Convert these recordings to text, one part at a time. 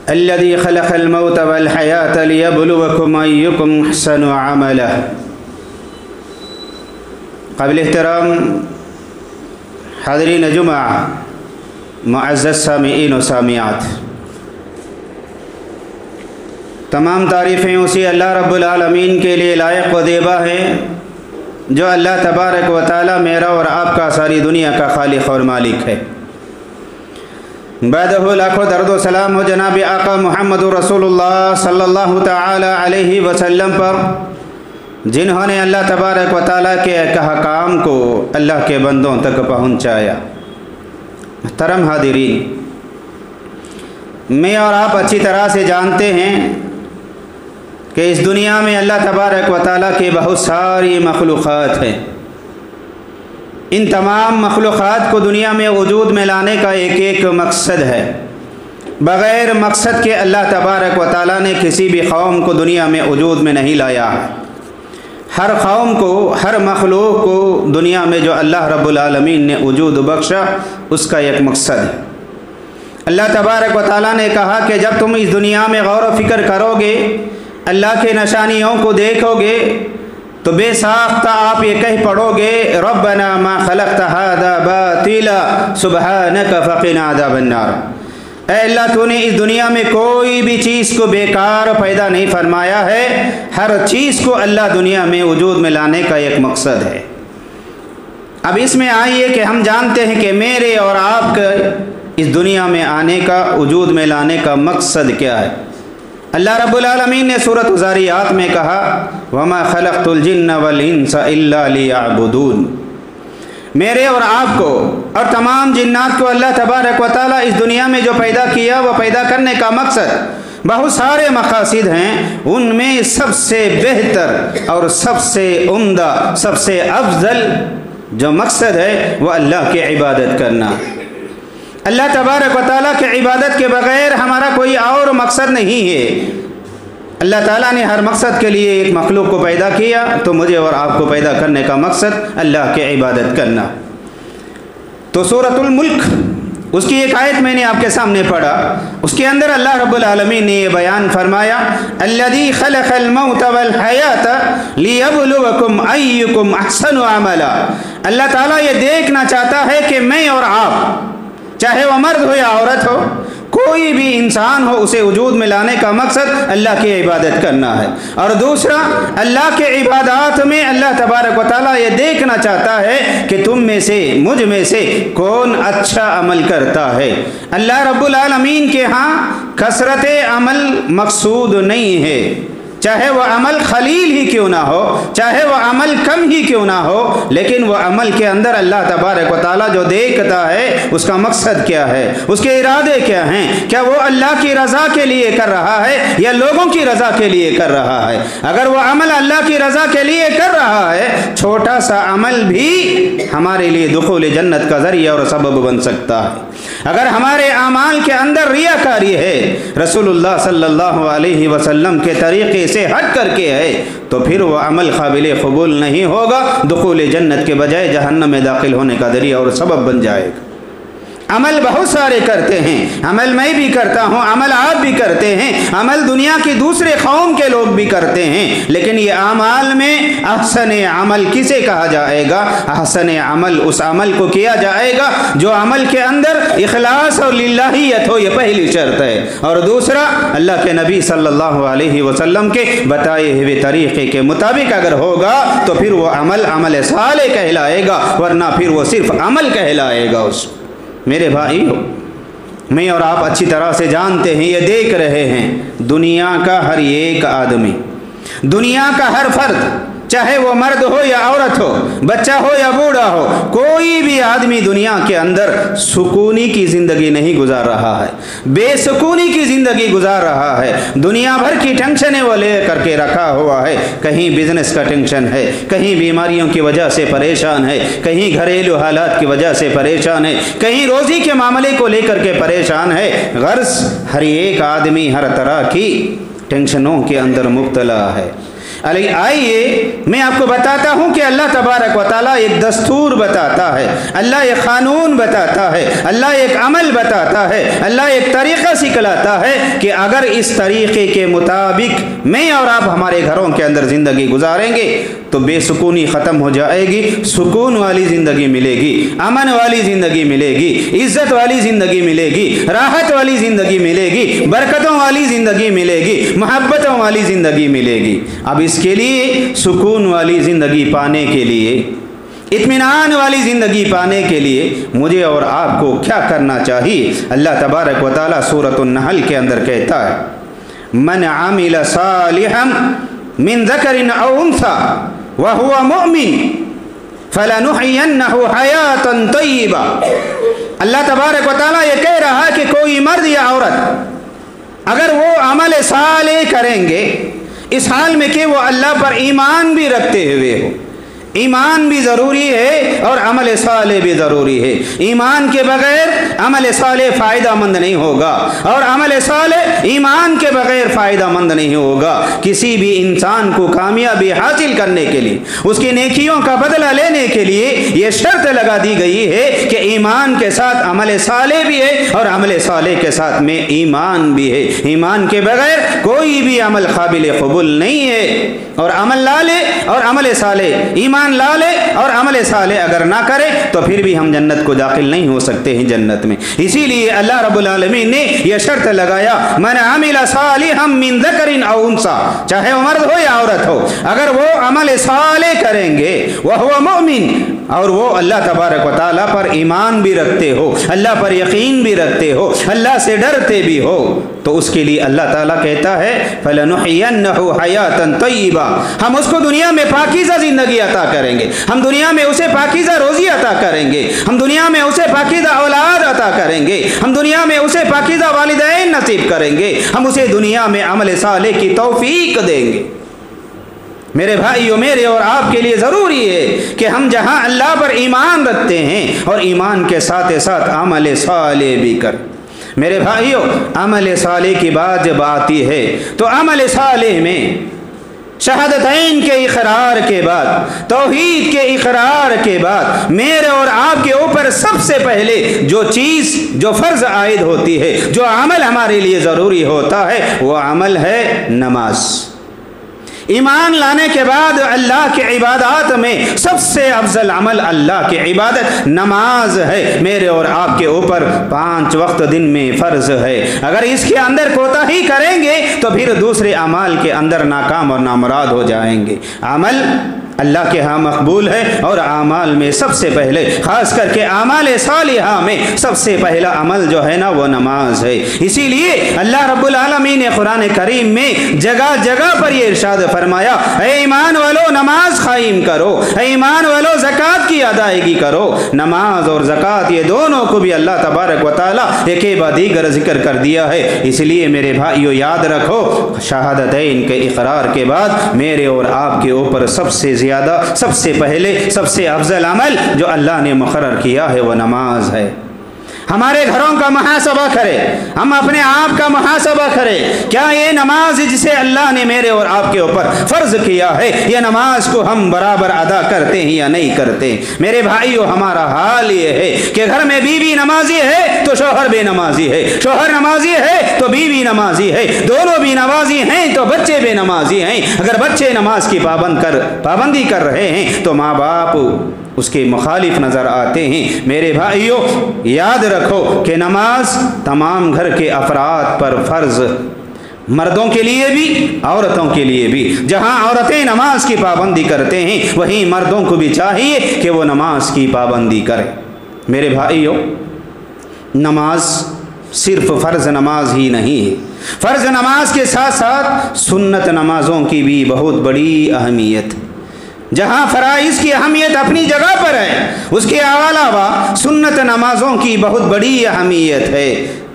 الذي خلق الموت والحياة ليبلوكم أيكم أحسن عملا۔ قابل احترام حاضرین جمعہ، معزز سامعین و سامعات، تمام تعریفیں اسی اللہ رب العالمین کے لیے لائق و دیبا ہیں جو اللہ تبارک و تعالی میرا اور آپ کا ساری دنیا کا خالق اور مالک ہے۔ بعدہ لاکھوں درد و سلام ہو جناب آقا محمد رسول اللہ صلی اللہ تعالی علیہ وسلم پر، جنہوں نے اللہ تبارک و تعالیٰ کے احکام کو اللہ کے بندوں تک پہنچایا۔ محترم حاضرین، میں اور آپ اچھی طرح سے جانتے ہیں کہ اس دنیا میں اللہ تبارک و تعالیٰ کی بہت ساری مخلوقات ہیں۔ ان تمام مخلوقات کو دنیا میں وجود میں لانے کا ایک ایک مقصد ہے۔ بغیر مقصد کے اللہ تبارک و تعالیٰ نے کسی بھی قوم کو دنیا میں وجود میں نہیں لایا ہے۔ ہر قوم کو، ہر مخلوق کو دنیا میں جو اللہ رب العالمین نے وجود بخشا، اس کا ایک مقصد ہے۔ اللہ تبارک و تعالیٰ نے کہا کہ جب تم اس دنیا میں غور و فکر کرو گے، اللہ کے نشانیوں کو دیکھو گے، تو بے ساختہ آپ یہ کہہ پڑھو گے ربنا ما خلقت هذا باطلا سبحانک فقنا عذاب النار۔ اے اللہ، تو نے اس دنیا میں کوئی بھی چیز کو بیکار پیدا نہیں فرمایا ہے۔ ہر چیز کو اللہ دنیا میں وجود میں لانے کا ایک مقصد ہے۔ اب اس میں آئیے کہ ہم جانتے ہیں کہ میرے اور آپ کے اس دنیا میں آنے کا، وجود میں لانے کا مقصد کیا ہے۔ اللہ رب العالمین نے سورۃ الذاریات میں کہا وَمَا خَلَقْتُ الْجِنَّ وَالْإِنسَ إِلَّا لِيَعْبُدُونَ۔ میرے اور آپ کو اور تمام جنات کو اللہ تبارک و تعالیٰ اس دنیا میں جو پیدا کیا، وہ پیدا کرنے کا مقصد بہت سارے مقاصد ہیں۔ ان میں سب سے بہتر اور سب سے عمدہ، سب سے افضل جو مقصد ہے وہ اللہ کی عبادت کرنا۔ اللہ تبارک و تعالیٰ کی عبادت کے بغیر ہمارا کوئی اور مقصد نہیں ہے۔ اللہ تعالیٰ نے ہر مقصد کے لیے ایک مخلوق کو پیدا کیا، تو مجھے اور آپ کو پیدا کرنے کا مقصد اللہ کی عبادت کرنا۔ تو سورۃ الملک، اس کی ایک آیت میں نے آپ کے سامنے پڑھا، اس کے اندر اللہ رب العالمین نے یہ بیان فرمایا الذی خلق الموت والحیات لیبلوکم ایکم احسن عملا۔ اللہ تعالیٰ یہ دیکھنا چاہتا ہے کہ میں اور آپ، چاہے وہ مرد ہو یا عورت ہو، کوئی بھی انسان ہو، اسے وجود میں لانے کا مقصد اللہ کی عبادت کرنا ہے۔ اور دوسرا، اللہ کے عبادات میں اللہ تبارک و تعالیٰ یہ دیکھنا چاہتا ہے کہ تم میں سے، مجھ میں سے کون اچھا عمل کرتا ہے۔ اللہ رب العالمین کے ہاں کثرت عمل مقصود نہیں ہے، چاہے وہ عمل خلیل ہی کیوں نہ ہو، چاہے وہ عمل کم ہی کیوں نہ ہو، لیکن وہ عمل کے اندر اللہ تبارک و تعالیٰ جو دیکھتا ہے اس کا مقصد کیا ہے، اس کے ارادے کیا ہیں، کیا وہ اللہ کی رضا کے لیے کر رہا ہے یا لوگوں کی رضا کے لیے کر رہا ہے۔ اگر وہ عمل اللہ کی رضا کے لیے کر رہا ہے، چھوٹا سا عمل بھی ہمارے لیے دخول جنت کا ذریعہ اور سبب بن سکتا ہے۔ اگر ہمارے اعمال کے اندر ریاکاری ہے، رسول اللہ صلی اللہ علیہ وسلم کے طریقے سے ہٹ کر کے ہے، تو پھر وہ عمل قابل قبول نہیں ہوگا، دخول جنت کے بجائے جہنم میں داخل ہونے کا ذریعہ اور سبب بن جائے گا۔ عمل بہت سارے کرتے ہیں، عمل میں بھی کرتا ہوں، عمل آپ بھی کرتے ہیں، عمل دنیا کی دوسرے قوم کے لوگ بھی کرتے ہیں، لیکن یہ اعمال میں احسن عمل کسے کہا جائے گا؟ احسن عمل اس عمل کو کیا جائے گا جو عمل کے اندر اخلاص اور للہیت ہو، یہ پہلی شرط ہے۔ اور دوسرا، اللہ کے نبی صلی اللہ علیہ وسلم کے بتائے ہوئے طریقے کے مطابق اگر ہوگا تو پھر وہ عمل صالح کہلائے گا، ورنہ پھر وہ صرف عمل کہلائے گا۔ اس میرے بھائی، میں اور آپ اچھی طرح سے جانتے ہیں، یہ دیکھ رہے ہیں، دنیا کا ہر ایک آدمی، دنیا کا ہر فرد، چاہے وہ مرد ہو یا عورت ہو، بچہ ہو یا بوڑھا ہو، کوئی بھی آدمی دنیا کے اندر سکونی کی زندگی نہیں گزار رہا ہے، بے سکونی کی زندگی گزار رہا ہے۔ دنیا بھر کی ٹینشنیں وہ لے کر کے رکھا ہوا ہے، کہیں بزنس کا ٹینشن ہے، کہیں بیماریوں کی وجہ سے پریشان ہے، کہیں گھریلو حالات کی وجہ سے پریشان ہے، کہیں روزی کے معاملے کو لے کر کے پریشان ہے۔ غرض ہر ایک آدمی ہر طرح کی ٹینشنوں کے اندر مبتلا ہے۔ آئیے میں آپ کو بتاتا ہوں کہ اللہ تبارک و تعالیٰ ایک دستور بتاتا ہے، اللہ ایک قانون بتاتا ہے، اللہ ایک عمل بتاتا ہے، اللہ ایک طریقہ سکھلاتا ہے کہ اگر اس طریقے کے مطابق میں اور آپ ہمارے گھروں کے اندر زندگی گزاریں گے تو بے سکونی ختم ہو جائے گی، سکون والی زندگی ملے گی، امن والی زندگی ملے گی، عزت والی زندگی ملے گی، راحت والی زندگی ملے گی، برکتوں والی زندگی ملے گی، محبتوں والی زندگی ملے گی۔ اب اس کے لیے سکون والی زندگی پانے کے لیے، اطمینان والی زندگی پانے کے لیے مجھے اور آپ کو کیا کرنا چاہیے؟ اللہ تبارک و تعالیٰ سورۃ النحل کے اندر کہتا ہے من عمل صالحا من ذکر او انثى وهو مؤمن فلنحيينه حیاة طیبہ۔ اللہ تبارک و تعالیٰ یہ کہہ رہا ہے کہ کوئی مرد یا عورت اگر وہ عمل صالح کریں گے اس حال میں کہ وہ اللہ پر ایمان بھی رکھتے ہوئے ہو، ایمان بھی ضروری ہے اور عمل صالح بھی ضروری ہے، ایمان کے بغیر عمل صالح فائدہ مند نہیں ہوگا اور عمل صالح ایمان کے بغیر فائدہ مند نہیں ہوگا۔ کسی بھی انسان کو کامیابی حاصل کرنے کے لیے، اس کی نیکیوں کا بدلہ لینے کے لیے یہ شرط لگا دی گئی ہے کہ ایمان کے ساتھ عمل صالح بھی ہے اور عمل صالح کے ساتھ میں ایمان بھی ہے۔ ایمان کے بغیر کوئی بھی عمل قابل قبول نہیں ہے، اور عمل لا لے اور عمل صالح، ایمان لا لے اور عمل صالح اگر نہ کرے تو پھر بھی ہم جنت کو داخل نہیں ہو سکتے ہیں جنت میں۔ اسی لیے اللہ رب العالمین نے یہ شرط لگایا من عمل صالحا من ذکر او انثى، چاہے وہ مرد ہو یا عورت ہو، اگر وہ عمل صالح کریں گے وہو مؤمن، اور وہ اللہ تبارک و تعالیٰ پر ایمان بھی رکھتے ہو، اللہ پر یقین بھی رکھتے ہو، اللہ سے ڈرتے بھی ہو، تو اس کے لیے اللہ تعالیٰ کہتا ہے فَلَنُحْيَنَّهُ حَيَاةً طَيِّبَةً، ہم اس کو دنیا میں پاکیزہ زندگی عطا کریں گے، ہم دنیا میں اسے پاکیزہ روزی عطا کریں گے، ہم دنیا میں اسے پاکیزہ اولاد عطا کریں گے، ہم دنیا میں اسے پاکیزہ والدین نصیب کریں گے، ہم اسے دنیا میں عمل صالح کی توفیق دیں گے۔ میرے بھائیوں، میرے اور آپ کے لیے ضروری ہے کہ ہم جہاں اللہ پر ایمان رکھتے ہیں اور ایمان کے ساتھ ساتھ عمل صالح بھی کریں۔ میرے بھائیوں، عمل صالح کی بات جب آتی ہے تو عمل صالح میں شہادتین کے اقرار کے بعد، توحید کے اقرار کے بعد میرے اور آپ کے اوپر سب سے پہلے جو چیز، جو فرض عائد ہوتی ہے، جو عمل ہمارے لیے ضروری ہوتا ہے، وہ عمل ہے نماز۔ ایمان لانے کے بعد اللہ کے عبادات میں سب سے افضل عمل اللہ کی عبادت نماز ہے۔ میرے اور آپ کے اوپر 5 وقت دن میں فرض ہے، اگر اس کے اندر کوتاہی کریں گے تو پھر دوسرے اعمال کے اندر ناکام اور نامراد ہو جائیں گے۔ عمل اللہ کے ہاں مقبول ہے، اور اعمال میں سب سے پہلے، خاص کر کے اعمال صالحہ میں سب سے پہلا عمل جو ہے نا وہ نماز ہے۔ اسی لیے اللہ رب العالمین نے قرآن کریم میں جگہ جگہ پر یہ ارشاد فرمایا اے ایمان والو نماز قائم کرو، اے ایمان والو زکوٰۃ کی ادائیگی کرو۔ نماز اور زکوٰۃ یہ دونوں کو بھی اللہ تبارک و تعالیٰ ایک بعد دیگر ذکر کر دیا ہے۔ اس لیے میرے بھائیو یاد رکھو، شہادتین کے اقرار کے بعد میرے اور آپ کے اوپر سب سے زیادہ، سب سے پہلے، سب سے افضل عمل جو اللہ نے مقرر کیا ہے وہ نماز ہے۔ ہمارے گھروں کا محاسبہ کرے، ہم اپنے آپ کا محاسبہ کرے، کیا یہ نماز جسے اللہ نے میرے اور آپ کے اوپر فرض کیا ہے، یہ نماز کو ہم برابر ادا کرتے ہیں یا نہیں کرتے؟ میرے بھائیو، ہمارا حال یہ ہے کہ گھر میں بیوی نمازی ہے تو شوہر بے نمازی ہے، شوہر نمازی ہے تو بیوی نمازی ہے، دونوں بھی نمازی ہیں تو بچے بے نمازی ہیں۔ اگر بچے نماز کی پابندی کر رہے ہیں تو ماں باپ اس کے مخالف نظر آتے ہیں۔ میرے بھائیو یاد رکھو کہ نماز تمام گھر کے افراد پر فرض، مردوں کے لیے بھی عورتوں کے لیے بھی۔ جہاں عورتیں نماز کی پابندی کرتے ہیں وہیں مردوں کو بھی چاہیے کہ وہ نماز کی پابندی کریں۔ میرے بھائیو، نماز صرف فرض نماز ہی نہیں ہے، فرض نماز کے ساتھ ساتھ سنت نمازوں کی بھی بہت بڑی اہمیت ہے۔ جہاں فرائض کی اہمیت اپنی جگہ پر ہے، اس کے علاوہ سنت نمازوں کی بہت بڑی اہمیت ہے۔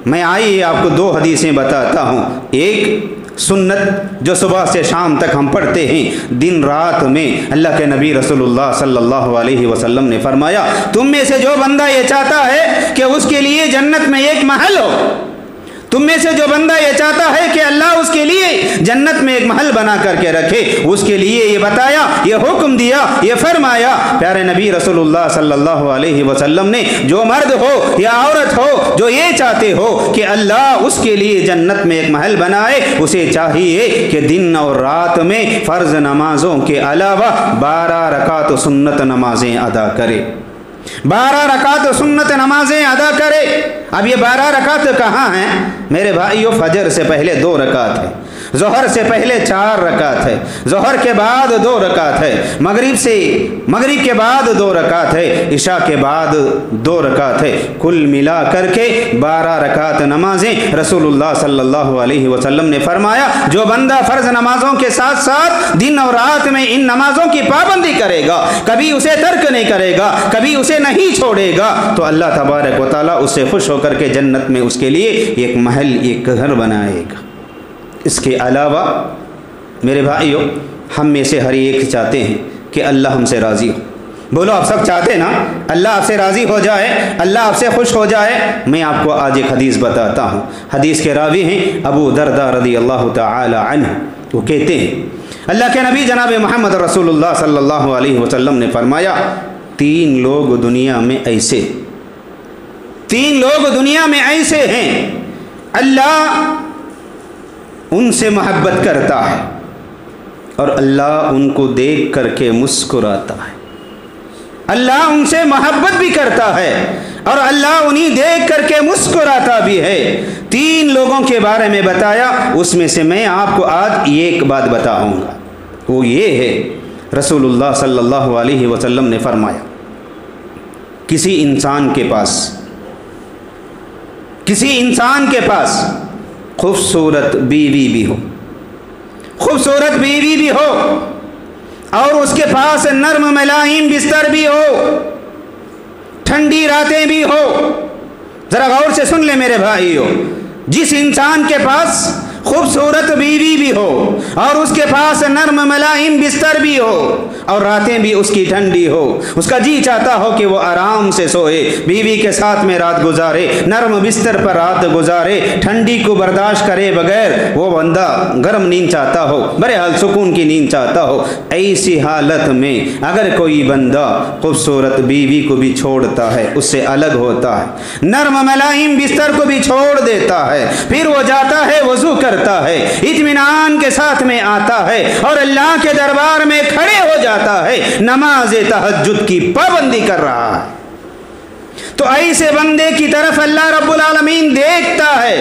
میں آئیے آپ کو 2 حدیثیں بتاتا ہوں۔ ایک سنت جو صبح سے شام تک ہم پڑھتے ہیں دن رات میں، اللہ کے نبی رسول اللہ صلی اللہ علیہ وسلم نے فرمایا تم میں سے جو بندہ یہ چاہتا ہے کہ اس کے لیے جنت میں ایک محل ہو तुम में से जो बंदा ये चाहता है कि अल्लाह उसके लिए जन्नत में एक महल बना करके रखे, उसके लिए ये बताया, ये हुक्म दिया, ये फरमाया प्यारे नबी रसूलुल्लाह सल्लल्लाहु अलैहि वसल्लम ने, जो मर्द हो या औरत हो जो ये चाहते हो कि अल्लाह उसके लिए जन्नत में एक महल बनाए, उसे चाहिए कि दिन और रात में फ़र्ज नमाजों के अलावा 12 रकात सुन्नत नमाजें अदा करे, 12 रकात सुन्नत नमाजें अदा करे। अब ये 12 रकात कहाँ हैं मेरे भाइयों? फजर से पहले 2 रकात है, ज़ोहर से पहले 4 रकात है, ज़ोहर के बाद 2 रकात है, मगरिब के बाद 2 रकात है, इशा के बाद 2 रकात है। कुल मिला करके 12 रकात नमाजें रसूलुल्लाह सल्लल्लाहु अलैहि वसल्लम ने फरमाया, जो बंदा फ़र्ज नमाजों के साथ साथ दिन और रात में इन नमाजों की पाबंदी करेगा, कभी उसे तर्क नहीं करेगा, कभी उसे नहीं छोड़ेगा, तो अल्लाह तबारक व तआला उससे खुश होकर के जन्नत में उसके लिए एक महल, एक घर बनाएगा। इसके अलावा मेरे भाइयों, हम में से हर एक चाहते हैं कि अल्लाह हमसे राज़ी हो। बोलो, आप सब चाहते हैं ना अल्लाह आपसे राज़ी हो जाए, अल्लाह आपसे खुश हो जाए। मैं आपको आज एक हदीस बताता हूँ। हदीस के रावी हैं अबू दरदा रज़ी अल्लाह तआला अन्हु। वो कहते हैं अल्लाह के नबी जनाब मोहम्मद रसूलुल्लाह सल्लल्लाहु अलैहि वसल्लम ने फरमाया, 3 लोग दुनिया में ऐसे हैं, अल्लाह उनसे मोहब्बत करता है और अल्लाह उनको देख करके मुस्कुराता है। अल्लाह उनसे मोहब्बत भी करता है और अल्लाह उन्हीं देख करके मुस्कुराता भी है। 3 लोगों के बारे में बताया, उसमें से मैं आपको आज एक बात बताऊंगा। वो ये है, रसूलुल्लाह सल्लल्लाहु अलैहि वसल्लम ने फरमाया, किसी इंसान के पास खूबसूरत बीवी भी हो और उसके पास नर्म मुलायम बिस्तर भी हो, ठंडी रातें भी हो। जरा गौर से सुन ले मेरे भाइयों, जिस इंसान के पास खूबसूरत बीवी भी हो और उसके पास नर्म मुलायम बिस्तर भी हो और रातें भी उसकी ठंडी हो, उसका जी चाहता हो कि वो आराम से सोए, बीवी के साथ में रात गुजारे, नर्म बिस्तर पर रात गुजारे, ठंडी को बर्दाश्त करे बगैर वो बंदा गर्म नींद चाहता हो, बहरहाल सुकून की नींद चाहता हो। ऐसी हालत में अगर कोई बंदा खूबसूरत बीवी को भी छोड़ता है, उससे अलग होता है, नर्म मुलायम बिस्तर को भी छोड़ देता है, फिर वो जाता है, वज़ू करता है, इत्मीनान के साथ में आता है और अल्लाह के दरबार में खड़े हो जाता है, नमाज तहज्जुद की पाबंदी कर रहा है, तो ऐसे बंदे की तरफ अल्लाह रब्बुल आलमीन देखता है,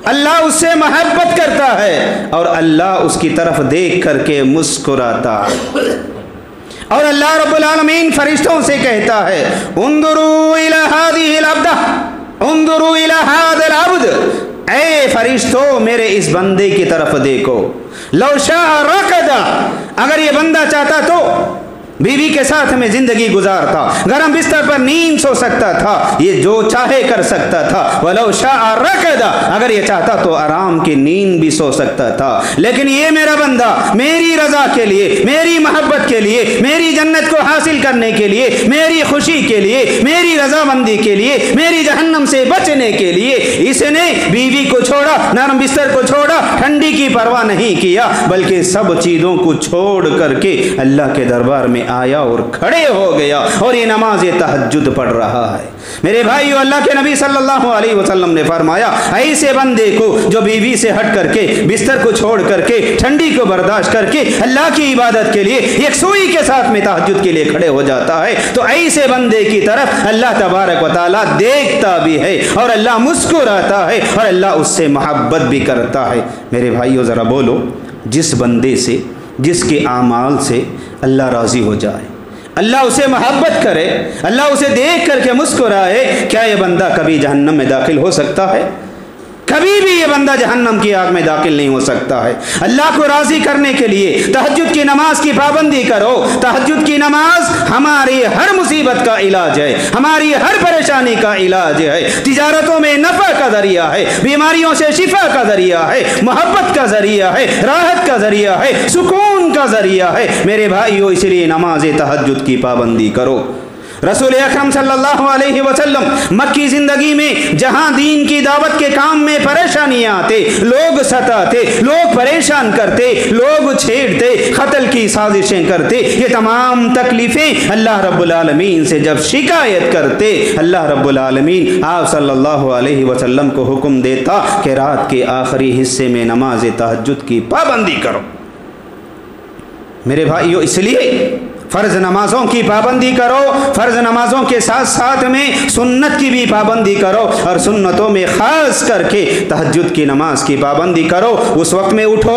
अल्लाह उससे मोहब्बत करता है और अल्लाह उसकी तरफ देख करके मुस्कुराता है। और अल्लाह रब्बुल आलमीन फरिश्तों से कहता है, उन्जुरू इला हादिहिल अब्दा, उन्जुरू इला हादिल अब्द, ऐ फरिश्तों मेरे इस बंदे की तरफ देखो। लौ शाअ रक़दा, अगर ये बंदा चाहता तो बीवी के साथ में जिंदगी गुजारता, गरम बिस्तर पर नींद सो सकता था, ये जो चाहे कर सकता था। वलौ शाअ रक़दा, अगर ये चाहता तो आराम की नींद भी सो सकता था। लेकिन ये मेरा बंदा मेरी रजा के लिए, मेरी मोहब्बत के लिए, मेरी जन्नत को हासिल करने के लिए, मेरी खुशी के लिए, मेरी रजामंदी के लिए, मेरी जहन्नम से बचने के लिए इसने बीवी को छोड़ा, नरम बिस्तर को छोड़ा, ठंडी की परवाह नहीं किया, बल्कि सब चीज़ों को छोड़ करके अल्लाह के दरबार में आया और खड़े हो गया और ये नमाज तहज्जुद पढ़ रहा है। मेरे भाइयों, अल्लाह के नबी सल्लल्लाहु अलैहि वसल्लम ने फरमाया, ऐसे बंदे को जो बीवी से हट करके, बिस्तर को छोड़ करके, ठंडी को बर्दाश्त करके अल्लाह की इबादत के लिए एक सुई के साथ में तहज्जुद के लिए खड़े हो जाता है, तो ऐसे बंदे की तरफ अल्लाह तबारक व तआला देखता भी है और अल्लाह मुस्कुराता है और अल्लाह उससे मोहब्बत भी करता है। मेरे भाइयों, ज़रा बोलो, जिस बंदे से, जिसके आमाल से अल्लाह राज़ी हो जाए, अल्लाह उसे मोहब्बत करे, अल्लाह उसे देख करके मुस्कुराए, क्या ये बंदा कभी जहन्नम में दाखिल हो सकता है? कभी भी ये बंदा जहन्नम की आग में दाखिल नहीं हो सकता है। अल्लाह को राज़ी करने के लिए तहज्जुद की नमाज की पाबंदी करो। तहज्जुद की नमाज हमारी हर मुसीबत का इलाज है, हमारी हर परेशानी का इलाज है, तिजारतों में नफ़ा का ज़रिया है, बीमारियों से शिफा का ज़रिया है, मोहब्बत का ज़रिया है, राहत का ज़रिया है, सुकून का ज़रिया है। मेरे भाइयों, इसलिए नमाज तहज्जुद की पाबंदी करो। रसूल अकरम सल्लल्लाहु अलैहि वसल्लम मक्की ज़िंदगी में जहाँ दीन की दावत के काम में परेशानियाँ आते, लोग सताते, लोग परेशान करते, लोग छेड़ते, कत्ल की साजिशें करते, ये तमाम तकलीफ़ें अल्लाह रब्बुल आलमीन से जब शिकायत करते, अल्लाह रब्बुल आलमीन आप सल्लल्लाहु अलैहि वसल्लम को हुक्म देता कि रात के आखिरी हिस्से में नमाज तहज्जुद की पाबंदी करो। मेरे भाइयों, इसलिए फ़र्ज़ नमाज़ों की पाबंदी करो, फ़र्ज़ नमाज़ों के साथ साथ में सुन्नत की भी पाबंदी करो, और सुन्नतों में ख़ास करके तहज्जुद की नमाज की पाबंदी करो। उस वक्त में उठो,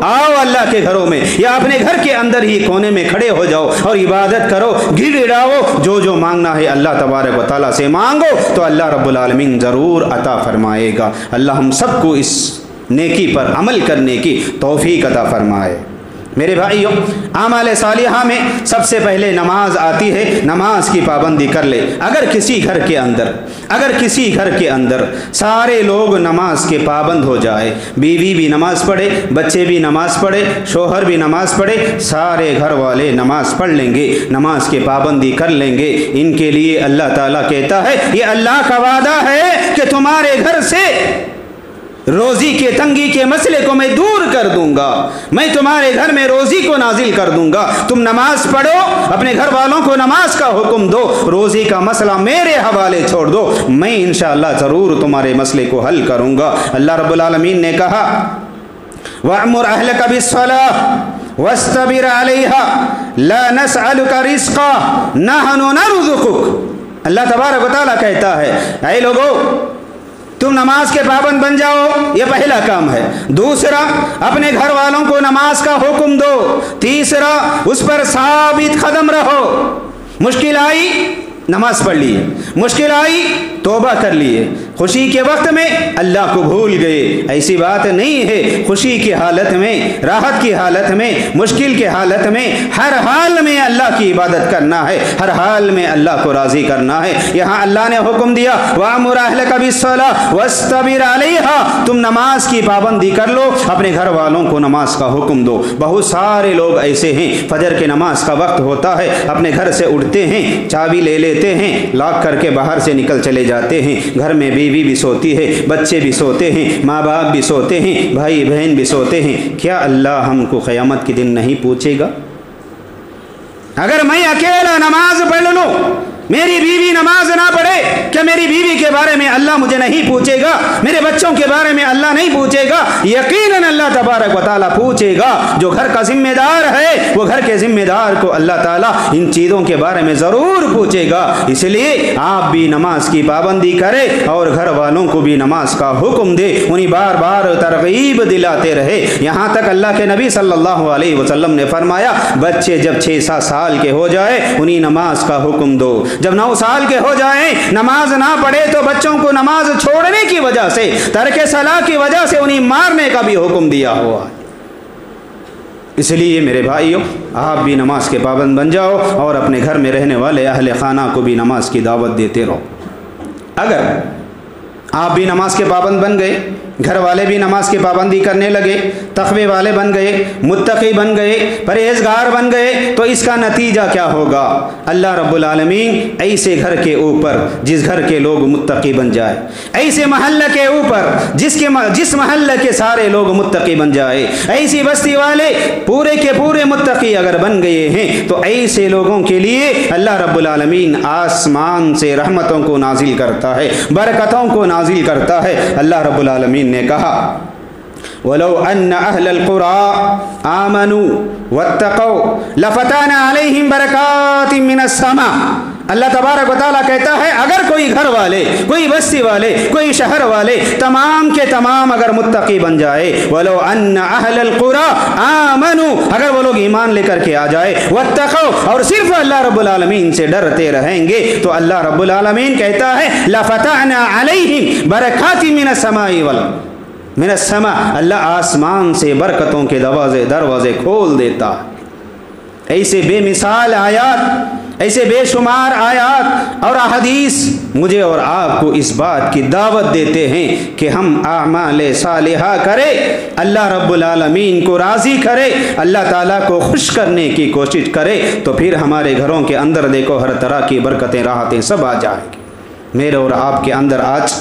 आओ अल्लाह के घरों में या अपने घर के अंदर ही कोने में खड़े हो जाओ और इबादत करो, गिड़गिड़ाओ, जो जो मांगना है अल्लाह तबारक व तआला से मांगो तो अल्लाह रब्बुल आलमीन ज़रूर अता फ़रमाएगा। अल्लाह हम सबको इस नेकी पर अमल करने की तौफ़ीक अता फ़रमाए। मेरे भाइयों, आमाल सालिहा में सबसे पहले नमाज आती है। नमाज की पाबंदी कर ले। अगर किसी घर के अंदर सारे लोग नमाज के पाबंद हो जाए, बीवी भी नमाज पढ़े, बच्चे भी नमाज पढ़े, शोहर भी नमाज पढ़े, सारे घर वाले नमाज पढ़ लेंगे, नमाज के पाबंदी कर लेंगे, इनके लिए अल्लाह ताला कहता है ये अल्लाह का वादा है कि तुम्हारे घर से रोज़ी के तंगी के मसले को मैं दूर कर दूंगा, मैं तुम्हारे घर में रोज़ी को नाजिल कर दूंगा। तुम नमाज पढ़ो, अपने घर वालों को नमाज का हुक्म दो, रोज़ी का मसला मेरे हवाले छोड़ दो, मैं इंशाअल्लाह ज़रूर तुम्हारे मसले को हल करूंगा। अल्लाह रब्बुल आलमीन ने कहा वअमुर अहलका बिस्सलाह वस्तबिर अलैहा ला नसअलुका रिज़्क़ा नहनु नरज़ुकुक। अल्लाह तबारक व तआला कहता है, ऐ लोगों, तुम नमाज के पाबंद बन जाओ, ये पहला काम है। दूसरा, अपने घर वालों को नमाज का हुक्म दो। तीसरा, उस पर साबित कदम रहो। मुश्किल आई, नमाज पढ़ लिए, मुश्किल आई, तौबा कर लिए। खुशी के वक्त में अल्लाह को भूल गए, ऐसी बात नहीं है। खुशी की हालत में, राहत की हालत में, मुश्किल के हालत में, हर हाल में अल्लाह की इबादत करना है, हर हाल में अल्लाह को राज़ी करना है। यहाँ अल्लाह ने हुक्म दिया वअमुर अहलका बिस्सलाह वस्तबिर अलैहा, तुम नमाज की पाबंदी कर लो, अपने घर वालों को नमाज का हुक्म दो। बहुत सारे लोग ऐसे हैं, फजर के नमाज का वक्त होता है, अपने घर से उठते हैं, चाबी ले लेते हैं, लॉक करके बाहर से निकल चले जाते हैं। घर में बीवी भी सोती है, बच्चे भी सोते हैं, माँ बाप भी सोते हैं, भाई बहन भी सोते हैं। क्या अल्लाह हमको क़यामत के दिन नहीं पूछेगा? अगर मैं अकेला नमाज पढ़ लूँ, मेरी बीवी नमाज ना पढ़े, क्या मेरी बीवी के बारे में अल्लाह मुझे नहीं पूछेगा? मेरे बच्चों के बारे में अल्लाह नहीं पूछेगा? यकीनन अल्लाह तबारक व तआला पूछेगा। जो घर का जिम्मेदार है, वो घर के जिम्मेदार को अल्लाह ताला इन चीज़ों के बारे में ज़रूर पूछेगा। इसलिए आप भी नमाज की पाबंदी करें और घर वालों को भी नमाज का हुक्म दे, उन्हें बार बार तरगीब दिलाते रहे। यहाँ तक अल्लाह के नबी सल्लल्लाहु अलैहि वसल्लम ने फरमाया, बच्चे जब 6-7 साल के हो जाए उन्हें नमाज का हुक्म दो। जब 9 साल के हो जाएं, नमाज ना पढ़े तो बच्चों को नमाज छोड़ने की वजह से, तर्के सलाह की वजह से उन्हें मारने का भी हुक्म दिया हुआ है। इसलिए मेरे भाइयों, आप भी नमाज के पाबंद बन जाओ और अपने घर में रहने वाले अहले खाना को भी नमाज की दावत देते रहो। अगर आप भी नमाज के पाबंद बन गए, घर वाले भी नमाज की पाबंदी करने लगे, तक़वे वाले बन गए, मुत्तक़ी बन गए, परहेज़गार बन गए, तो इसका नतीजा क्या होगा? अल्लाह रब्बुल आलमीन ऐसे घर के ऊपर जिस घर के लोग मुत्तक़ी बन जाए, ऐसे महल्ले के ऊपर जिस महल्ले के सारे लोग मुत्तक़ी बन जाए, ऐसी बस्ती वाले पूरे के पूरे मुत्तक़ी अगर बन गए हैं, तो ऐसे लोगों के लिए अल्लाह रब्बुल आलमीन आसमान से रहमतों को नाजिल करता है, बरकतों को नाजिल करता है। अल्लाह रब्बुल आलमीन ने कहा वलो अन्ना अहलल कुरा आमनू वत्तक़ौ लफ़ताना अलैहिम बरकातिम मिनस समा। अल्लाह तबारक व तआला कहता है, अगर कोई घर वाले, कोई बस्ती वाले, कोई शहर वाले तमाम के तमाम अगर मुत्तक़ी बन जाए, वलो अन्ना अहलल कुरा आमनू, अगर वो लोग ईमान लेकर के आ जाए, वत्तक़ौ, और सिर्फ अल्लाह रब्बुल आलमीन से डरते रहेंगे, तो अल्लाह रब्बुल आलमीन कहता है लफ़ताना अलैहिम बरकातिम मिनस समाई वल मिनस समा, अल्लाह आसमान से बरकतों के दरवाजे खोल देता है। ऐसे बेमिसाल आयात, ऐसे बेशुमार आयात और अहदीस मुझे और आपको इस बात की दावत देते हैं कि हम आमाल सालिहा करें, अल्लाह रब्बुल आलमीन को राज़ी करे, अल्लाह ताला को खुश करने की कोशिश करे, तो फिर हमारे घरों के अंदर देखो हर तरह की बरकतें राहतें सब आ जाएंगी। मेरे और आपके अंदर आज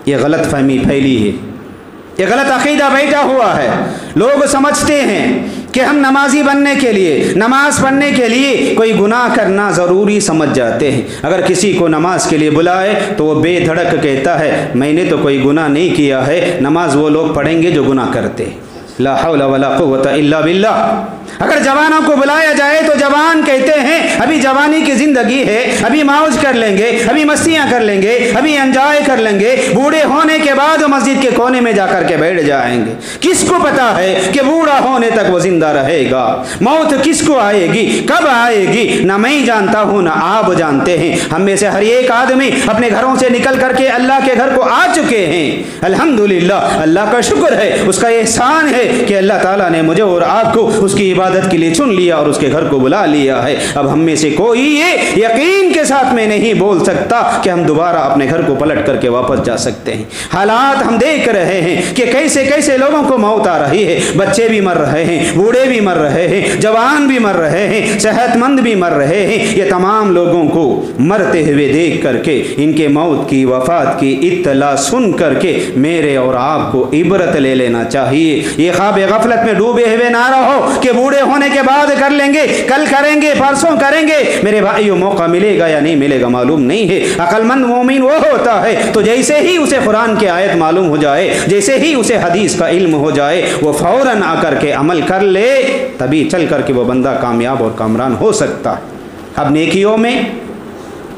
ये गलत फहमी फैली है, ये गलत अकीदा बैठा हुआ है। लोग समझते हैं कि हम नमाजी बनने के लिए, नमाज पढ़ने के लिए कोई गुनाह करना ज़रूरी समझ जाते हैं। अगर किसी को नमाज के लिए बुलाए तो वो बेधड़क कहता है मैंने तो कोई गुनाह नहीं किया है, नमाज वो लोग पढ़ेंगे जो गुनाह करते हैं। ला हौला वला कुव्वता इल्ला बिल्लाह। अगर जवानों को बुलाया जाए तो जवान कहते हैं अभी जवानी की ज़िंदगी है, अभी मौज कर लेंगे, अभी मस्तियाँ कर लेंगे, अभी एंजॉय कर लेंगे, बूढ़े होने के बाद मस्जिद के कोने में जाकर के बैठ जाएंगे। किसको पता है कि बूढ़ा होने तक वो जिंदा रहेगा? मौत किसको आएगी, कब आएगी, ना मैं जानता हूँ ना आप जानते हैं। हम में से हर एक आदमी अपने घरों से निकल करके अल्लाह के घर को आ चुके हैं। अल्हम्दुलिल्लाह, अल्लाह का शुक्र है, उसका एहसान है कि अल्लाह ताला ने मुझे और आपको उसकी इबादत के लिए चुन लिया और उसके घर को बुला लिया है। अब हम में से कोई ये यकीन के साथ में नहीं बोल सकता कि हम दोबारा अपने घर को पलट करके वापस जा सकते हैं। हालात हम देख रहे हैं कि कैसे कैसे लोगों को मौत आ रही है, बच्चे भी मर रहे हैं, बूढ़े भी मर रहे हैं, जवान भी मर रहे हैं, सेहतमंद भी मर रहे हैं। ये तमाम लोगों को मरते हुए देख करके, इनके मौत की, वफात की इत्तला सुन करके मेरे और आपको इबरत ले लेना चाहिए। ये ख्वाब गफलत में डूबे हुए ना रहो कि बूढ़े होने के बाद कर लेंगे, कल करेंगे, परसों करेंगे। मेरे भाइयों, मौका मिलेगा या नहीं मिलेगा मालूम नहीं है। अक्लमंद मोमिन वो होता है तो जैसे ही उसे कुरान की आयत मालूम हो जाए, जैसे ही उसे हदीस का इल्म हो जाए, वो फौरन आकर के अमल कर ले, तभी चल करके वो बंदा कामयाब और कामरान हो सकता है। अब नेकियों में,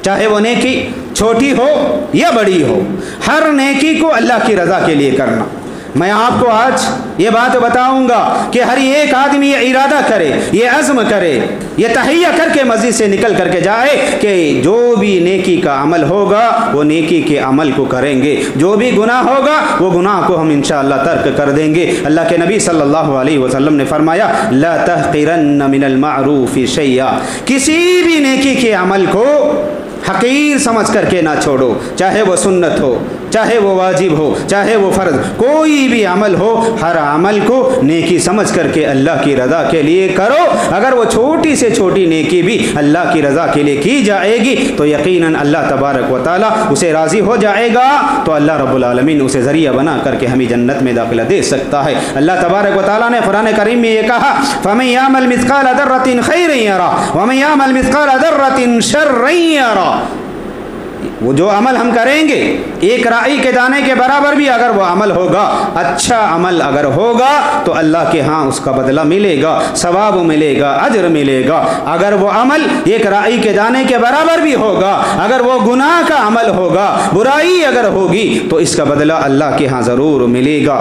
चाहे वो नेकी छोटी हो या बड़ी हो, हर नेकी को अल्लाह की रज़ा के लिए करना। मैं आपको आज ये बात बताऊंगा कि हर एक आदमी ये इरादा करे, ये अज़्म करे, ये तहैया करके मस्जिद से निकल करके जाए कि जो भी नेकी का अमल होगा वो नेकी के अमल को करेंगे, जो भी गुनाह होगा वो गुनाह को हम इंशाअल्लाह तर्क कर देंगे। अल्लाह के नबी सल्लल्लाहु अलैहि वसल्लम ने फरमाया ला तहक़िरन्न मिनल मारूफ़ि शैया, किसी भी नेकी के अमल को हकीर समझ करके ना छोड़ो, चाहे वो सुन्नत हो, चाहे वो वाजिब हो, चाहे वो फ़र्ज, कोई भी अमल हो, हर अमल को नेकी समझ करके अल्लाह की रज़ा के लिए करो। अगर वो छोटी से छोटी नेकी भी अल्लाह की रज़ा के लिए की जाएगी तो यकीनन अल्लाह तबारक व तआला उसे राज़ी हो जाएगा, तो अल्लाह रब्बुल आलमीन उसे ज़रिया बना करके हमें जन्नत में दाखिला दे सकता है। अल्लाह तबारक व तआला ने कुरान करीम में ये कहा फ़मन यअमल मिस्क़ाल दर्रतिन खैरन यरा वमन यअमल मिस्क़ाल दर्रतिन शर्रन यरा। वो जो अमल हम करेंगे, एक राई के दाने के बराबर भी अगर वो अमल होगा, अच्छा अमल अगर होगा तो अल्लाह के यहाँ उसका बदला मिलेगा, सवाब मिलेगा, अजर मिलेगा। अगर वो अमल एक राई के दाने के बराबर भी होगा, अगर वो गुनाह का अमल होगा, बुराई अगर होगी, तो इसका बदला अल्लाह के यहाँ ज़रूर मिलेगा।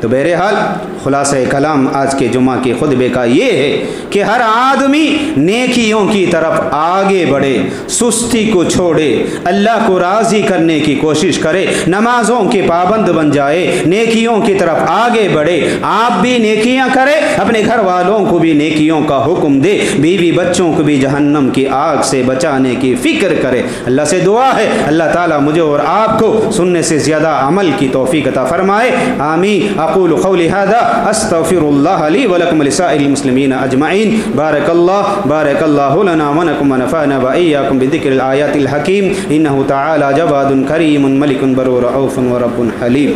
तो बहरहाल खुलासा कलाम आज के जुमा के खुतबे का ये है कि हर आदमी नेकियों की तरफ आगे बढ़े, सुस्ती को छोड़े, अल्लाह को राज़ी करने की कोशिश करे, नमाज़ों के पाबंद बन जाए, नेकियों की तरफ आगे बढ़े। आप भी नेकियां करे, अपने घर वालों को भी नेकियों का हुक्म दे, बीवी बच्चों को भी जहन्नम की आग से बचाने की फ़िक्र करे। अल्लाह से दुआ है अल्लाह ताला मुझे और आपको सुनने से ज़्यादा अमल की तौफ़ीक़ अता फ़रमाए। आमीन। अक़ूलु क़ौली हाज़ा अस्तग़फ़िरुल्लाह ली व लकुम व लिसाइरिल मुस्लिमीन अजमईन। बारकल्लाहु लना व लकुम व नफ़अना व इय्याकुम बिज़िक्रिल आयातिल हकीम। इन्नहु तआला जवादुन करीमुन मलिकुन बर्रुर रऊफ़ुन व रब्बुन हलीम।